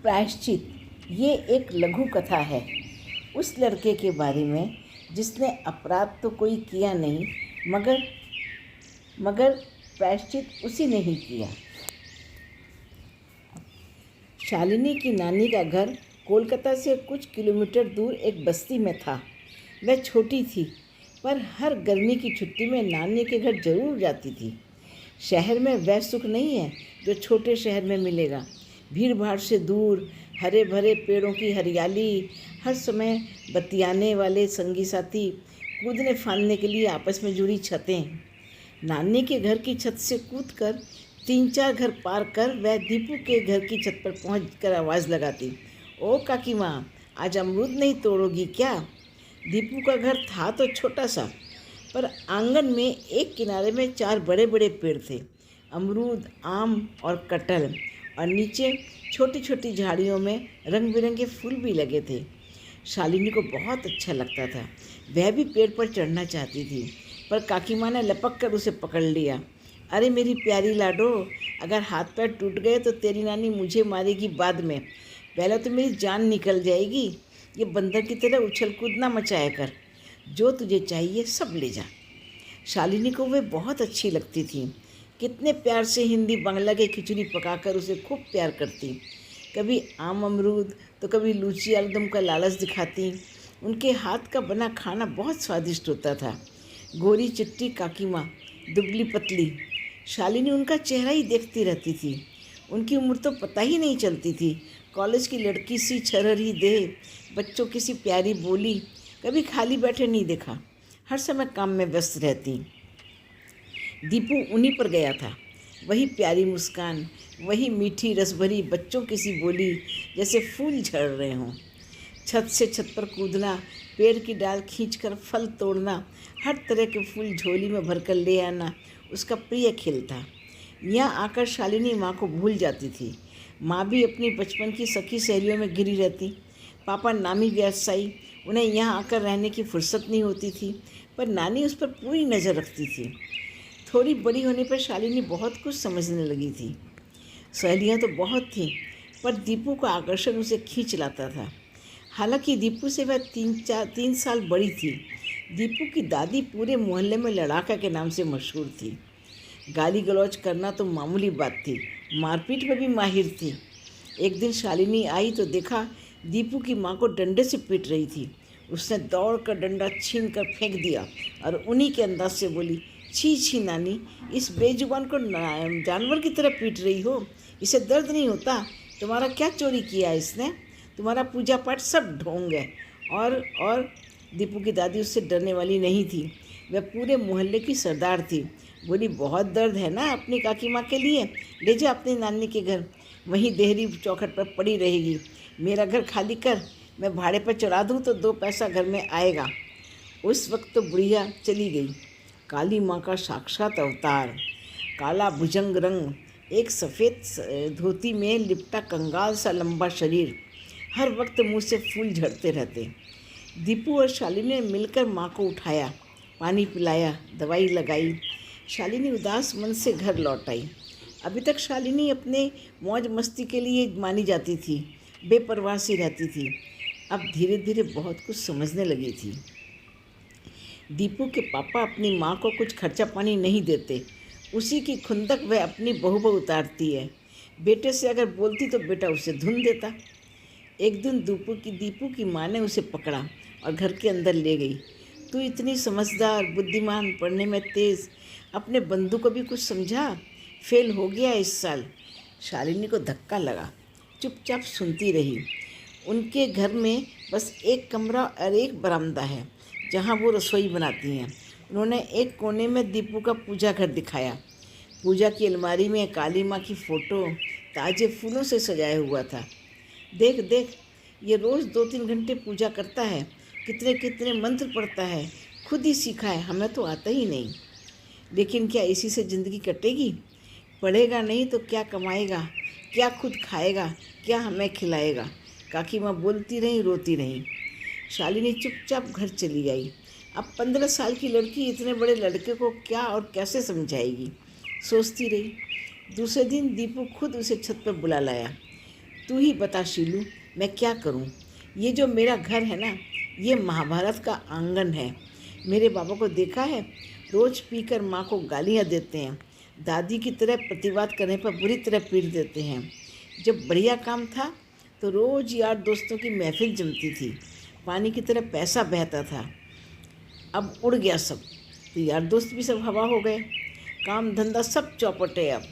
प्रायश्चित ये एक लघु कथा है उस लड़के के बारे में जिसने अपराध तो कोई किया नहीं मगर प्रायश्चित उसी ने ही किया। शालिनी की नानी का घर कोलकाता से कुछ किलोमीटर दूर एक बस्ती में था। वह छोटी थी पर हर गर्मी की छुट्टी में नानी के घर जरूर जाती थी। शहर में वह सुख नहीं है जो छोटे शहर में मिलेगा। भीड़ भाड़ से दूर, हरे भरे पेड़ों की हरियाली, हर समय बतियाने वाले संगी साथी, कूदने फांदने के लिए आपस में जुड़ी छतें। नानी के घर की छत से कूदकर 3-4 घर पार कर वह दीपू के घर की छत पर पहुंचकर आवाज़ लगाती, ओ काकी माँ, आज अमरूद नहीं तोड़ोगी क्या? दीपू का घर था तो छोटा सा, पर आंगन में एक किनारे में 4 बड़े बड़े पेड़ थे, अमरूद, आम और कटहल, और नीचे छोटी छोटी झाड़ियों में रंग बिरंगे फूल भी लगे थे। शालिनी को बहुत अच्छा लगता था। वह भी पेड़ पर चढ़ना चाहती थी, पर काकी माँ ने लपक कर उसे पकड़ लिया। अरे मेरी प्यारी लाडो, अगर हाथ पैर टूट गए तो तेरी नानी मुझे मारेगी बाद में, पहले तो मेरी जान निकल जाएगी। ये बंदर की तरह उछल कूद ना मचाया कर, जो तुझे चाहिए सब ले जा। शालिनी को वे बहुत अच्छी लगती थी। कितने प्यार से हिंदी बांग्ला की खिचड़ी पकाकर उसे खूब प्यार करती। कभी आम अमरूद तो कभी लूची आलूदम का लालच दिखाती। उनके हाथ का बना खाना बहुत स्वादिष्ट होता था। गोरी चिट्टी काकी माँ, दुबली पतली। शालिनी उनका चेहरा ही देखती रहती थी। उनकी उम्र तो पता ही नहीं चलती थी। कॉलेज की लड़की सी छरहरी देह, बच्चों की सी प्यारी बोली, कभी खाली बैठे नहीं देखा। हर समय काम में व्यस्त रहती। दीपू उन्हीं पर गया था। वही प्यारी मुस्कान, वही मीठी रसभरी बच्चों की सी बोली, जैसे फूल झड़ रहे हों। छत से छत पर कूदना, पेड़ की डाल खींचकर फल तोड़ना, हर तरह के फूल झोली में भरकर ले आना उसका प्रिय खेल था। यहाँ आकर शालिनी माँ को भूल जाती थी। माँ भी अपनी बचपन की सखी सहेलियों में घिरी रहती। पापा नामी व्यवसायी, उन्हें यहाँ आकर रहने की फुर्सत नहीं होती थी, पर नानी उस पर पूरी नज़र रखती थी। थोड़ी बड़ी होने पर शालिनी बहुत कुछ समझने लगी थी। सहेलियाँ तो बहुत थीं, पर दीपू का आकर्षण उसे खींच लाता था। हालांकि दीपू से वह 3 साल बड़ी थी। दीपू की दादी पूरे मोहल्ले में लड़ाका के नाम से मशहूर थी। गाली गलौज करना तो मामूली बात थी, मारपीट में भी माहिर थी। एक दिन शालिनी आई तो देखा दीपू की माँ को डंडे से पीट रही थी। उसने दौड़कर डंडा छीन कर फेंक दिया और उन्हीं के अंदाज से बोली, छी छी नानी, इस बेजुबान को जानवर की तरह पीट रही हो, इसे दर्द नहीं होता? तुम्हारा क्या चोरी किया इसने? तुम्हारा पूजा पाठ सब ढोंग है। और दीपू की दादी उससे डरने वाली नहीं थी। वह पूरे मोहल्ले की सरदार थी। बोली, बहुत दर्द है ना अपनी काकी माँ के लिए, ले जा अपनी नानी के घर, वहीं देहरी चौखट पर पड़ी रहेगी। मेरा घर खाली कर, मैं भाड़े पर चढ़ा दूँ तो 2 पैसा घर में आएगा। उस वक्त तो बुढ़िया चली गई। काली माँ का साक्षात अवतार, काला भुजंग रंग, एक सफ़ेद धोती में लिपटा कंगाल सा लंबा शरीर, हर वक्त मुँह से फूल झड़ते रहते। दीपू और शालिनी ने मिलकर माँ को उठाया, पानी पिलाया, दवाई लगाई। शालिनी उदास मन से घर लौट आई। अभी तक शालिनी अपने मौज मस्ती के लिए मानी जाती थी, बेपरवाह सी रहती थी। अब धीरे धीरे बहुत कुछ समझने लगी थी। दीपू के पापा अपनी माँ को कुछ खर्चा पानी नहीं देते, उसी की खुंदक वह अपनी बहू पर उतारती है। बेटे से अगर बोलती तो बेटा उसे धुन देता। एक दिन दीपू की माँ ने उसे पकड़ा और घर के अंदर ले गई। तू इतनी समझदार, बुद्धिमान, पढ़ने में तेज़, अपने बंधु को भी कुछ समझा, फेल हो गया इस साल। शालिनी को धक्का लगा, चुपचाप सुनती रही। उनके घर में बस एक कमरा और एक बरामदा है जहाँ वो रसोई बनाती हैं। उन्होंने एक कोने में दीपू का पूजा घर दिखाया। पूजा की अलमारी में काली माँ की फ़ोटो ताज़े फूलों से सजाया हुआ था। देख देख, ये रोज़ 2-3 घंटे पूजा करता है, कितने कितने मंत्र पढ़ता है, खुद ही सीखा है, हमें तो आता ही नहीं। लेकिन क्या इसी से ज़िंदगी कटेगी? पढ़ेगा नहीं तो क्या कमाएगा, क्या खुद खाएगा, क्या हमें खिलाएगा? काकी माँ बोलती रही, रोती रही। शालिनी चुपचाप घर चली आई। अब 15 साल की लड़की इतने बड़े लड़के को क्या और कैसे समझाएगी, सोचती रही। दूसरे दिन दीपू खुद उसे छत पर बुला लाया। तू ही बता शीलू, मैं क्या करूं? ये जो मेरा घर है ना, ये महाभारत का आंगन है। मेरे बाबा को देखा है, रोज़ पीकर माँ को गालियाँ देते हैं, दादी की तरह प्रतिवाद करने पर बुरी तरह पीट देते हैं। जब बढ़िया काम था तो रोज़ यार दोस्तों की महफिल जमती थी, पानी की तरह पैसा बहता था। अब उड़ गया सब, तो यार दोस्त भी सब हवा हो गए, काम धंधा सब चौपट है अब।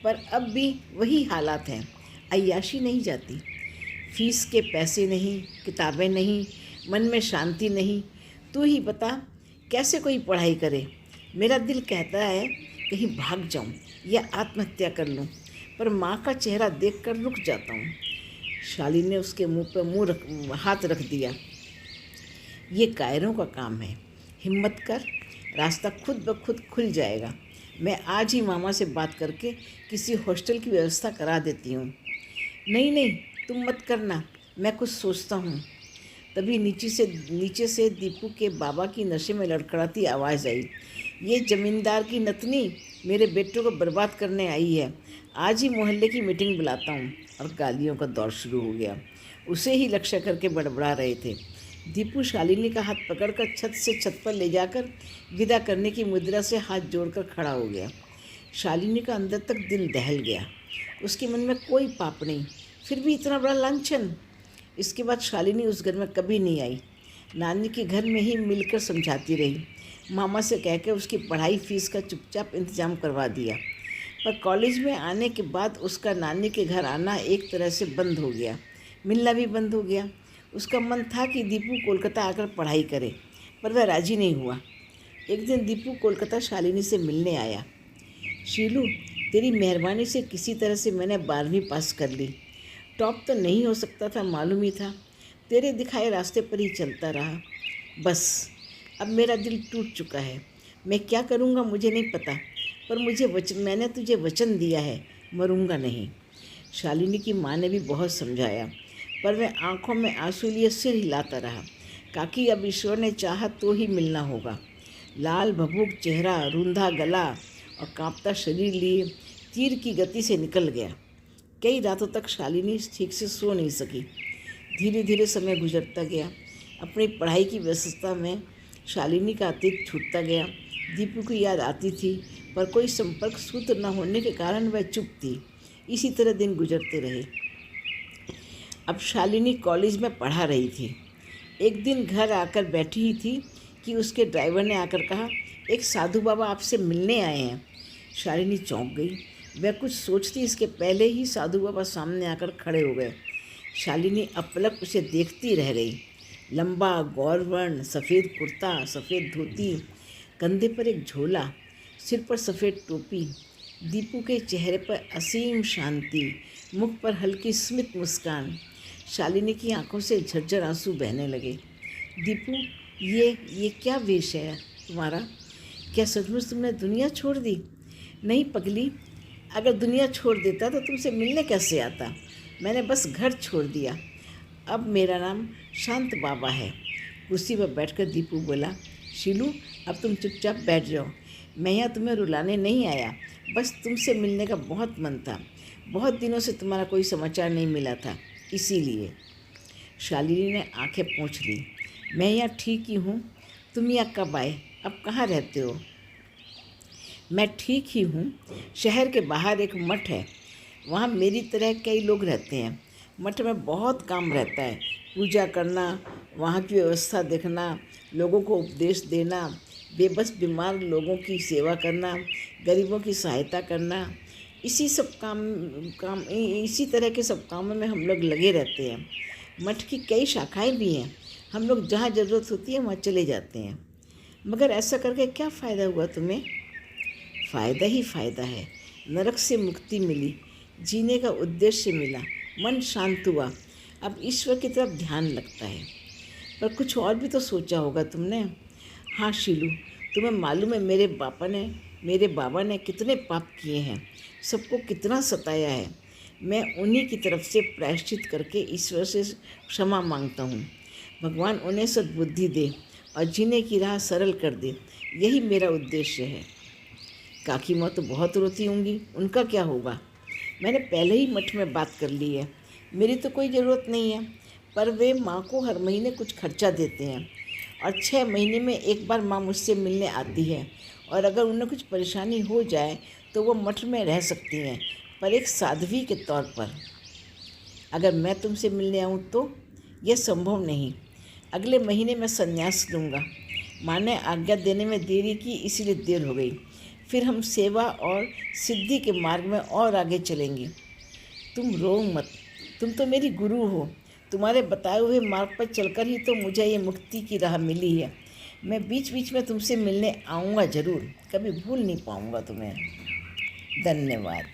पर अब भी वही हालात हैं, अय्याशी नहीं जाती, फीस के पैसे नहीं, किताबें नहीं, मन में शांति नहीं। तू ही बता कैसे कोई पढ़ाई करे? मेरा दिल कहता है कहीं भाग जाऊं या आत्महत्या कर लूं, पर माँ का चेहरा देखकर रुक जाता हूँ। शालिनी ने उसके मुंह पर हाथ रख दिया। ये कायरों का काम है, हिम्मत कर, रास्ता खुद ब खुद खुल जाएगा। मैं आज ही मामा से बात करके किसी हॉस्टल की व्यवस्था करा देती हूँ। नहीं नहीं, तुम मत करना, मैं कुछ सोचता हूँ। तभी नीचे से दीपू के बाबा की नशे में लड़खड़ाती आवाज़ आई। ये जमींदार की नतनी मेरे बेटों को बर्बाद करने आई है, आज ही मोहल्ले की मीटिंग बुलाता हूँ। और गालियों का दौर शुरू हो गया। उसे ही लक्ष्य करके बड़बड़ा रहे थे। दीपू शालिनी का हाथ पकड़कर छत से छत पर ले जाकर विदा करने की मुद्रा से हाथ जोड़कर खड़ा हो गया। शालिनी का अंदर तक दिल दहल गया। उसके मन में कोई पाप नहीं, फिर भी इतना बड़ा लांछन। इसके बाद शालिनी उस घर में कभी नहीं आई। नानी के घर में ही मिलकर समझाती रही, मामा से कहकर उसकी पढ़ाई फीस का चुपचाप इंतजाम करवा दिया। पर कॉलेज में आने के बाद उसका नानी के घर आना एक तरह से बंद हो गया, मिलना भी बंद हो गया। उसका मन था कि दीपू कोलकाता आकर पढ़ाई करे, पर वह राजी नहीं हुआ। एक दिन दीपू कोलकाता शालिनी से मिलने आया। शीलू, तेरी मेहरबानी से किसी तरह से मैंने 12वीं पास कर ली। टॉप तो नहीं हो सकता था, मालूम ही था, तेरे दिखाए रास्ते पर ही चलता रहा। बस अब मेरा दिल टूट चुका है। मैं क्या करूँगा मुझे नहीं पता, पर मैंने तुझे वचन दिया है, मरूंगा नहीं। शालिनी की माँ ने भी बहुत समझाया, पर वह आंखों में आंसू लिए सिर हिलाता रहा। काकी, अब ईश्वर ने चाहा तो ही मिलना होगा। लाल भभूक चेहरा, रूंधा गला और कांपता शरीर लिए तीर की गति से निकल गया। कई रातों तक शालिनी ठीक से सो नहीं सकी। धीरे धीरे समय गुजरता गया। अपनी पढ़ाई की व्यस्तता में शालिनी का अतीत छूटता गया। दीपू की याद आती थी, पर कोई संपर्क सूत्र न होने के कारण वह चुप थी। इसी तरह दिन गुजरते रहे। अब शालिनी कॉलेज में पढ़ा रही थी। एक दिन घर आकर बैठी ही थी कि उसके ड्राइवर ने आकर कहा, एक साधु बाबा आपसे मिलने आए हैं। शालिनी चौंक गई। वह कुछ सोचती इसके पहले ही साधु बाबा सामने आकर खड़े हो गए। शालिनी अपलक उसे देखती रह गई। लंबा गौरवर्ण, सफ़ेद कुर्ता, सफ़ेद धोती, कंधे पर एक झोला, सिर पर सफ़ेद टोपी। दीपू के चेहरे पर असीम शांति, मुख पर हल्की स्मित मुस्कान। शालिनी की आंखों से झरझर आंसू बहने लगे। दीपू, ये क्या वेश है तुम्हारा? क्या सचमुच तुमने दुनिया छोड़ दी? नहीं पगली, अगर दुनिया छोड़ देता तो तुमसे मिलने कैसे आता? मैंने बस घर छोड़ दिया। अब मेरा नाम शांत बाबा है। कुर्सी पर बैठकर दीपू बोला, शीलू, अब तुम चुपचाप बैठ जाओ। मैं यहाँ तुम्हें रुलाने नहीं आया, बस तुमसे मिलने का बहुत मन था। बहुत दिनों से तुम्हारा कोई समाचार नहीं मिला था, इसीलिए। शालिनी ने आंखें पोंछ ली। मैं यहाँ ठीक ही हूँ, तुम यहाँ कब आए? अब कहाँ रहते हो? मैं ठीक ही हूँ। शहर के बाहर एक मठ है, वहाँ मेरी तरह कई लोग रहते हैं। मठ में बहुत काम रहता है, पूजा करना, वहाँ की व्यवस्था देखना, लोगों को उपदेश देना, बेबस बीमार लोगों की सेवा करना, गरीबों की सहायता करना। इसी तरह के सब कामों में हम लोग लगे रहते हैं। मठ की कई शाखाएं भी हैं, हम लोग जहाँ ज़रूरत होती है वहाँ चले जाते हैं। मगर ऐसा करके क्या फ़ायदा हुआ तुम्हें? फ़ायदा ही फ़ायदा है। नरक से मुक्ति मिली, जीने का उद्देश्य मिला, मन शांत हुआ। अब ईश्वर की तरफ ध्यान लगता है। पर कुछ और भी तो सोचा होगा तुमने। हाँ शीलू, तुम्हें मालूम है मेरे बाबा ने कितने पाप किए हैं, सबको कितना सताया है। मैं उन्हीं की तरफ से प्रायश्चित करके ईश्वर से क्षमा मांगता हूँ। भगवान उन्हें सद्बुद्धि दे और जीने की राह सरल कर दे, यही मेरा उद्देश्य है। काकी माँ तो बहुत रोती होंगी, उनका क्या होगा? मैंने पहले ही मठ में बात कर ली है, मेरी तो कोई ज़रूरत नहीं है, पर वे माँ को हर महीने कुछ खर्चा देते हैं और 6 महीने में एक बार माँ मुझसे मिलने आती है। और अगर उन्हें कुछ परेशानी हो जाए तो वो मठ में रह सकती हैं, पर एक साध्वी के तौर पर। अगर मैं तुमसे मिलने आऊँ तो? यह संभव नहीं। अगले महीने मैं संन्यास लूँगा। माँ ने आज्ञा देने में देरी की, इसीलिए देर हो गई। फिर हम सेवा और सिद्धि के मार्ग में और आगे चलेंगे। तुम रो मत, तुम तो मेरी गुरु हो। तुम्हारे बताए हुए मार्ग पर चलकर ही तो मुझे ये मुक्ति की राह मिली है। मैं बीच बीच में तुमसे मिलने आऊँगा ज़रूर, कभी भूल नहीं पाऊँगा तुम्हें। धन्यवाद।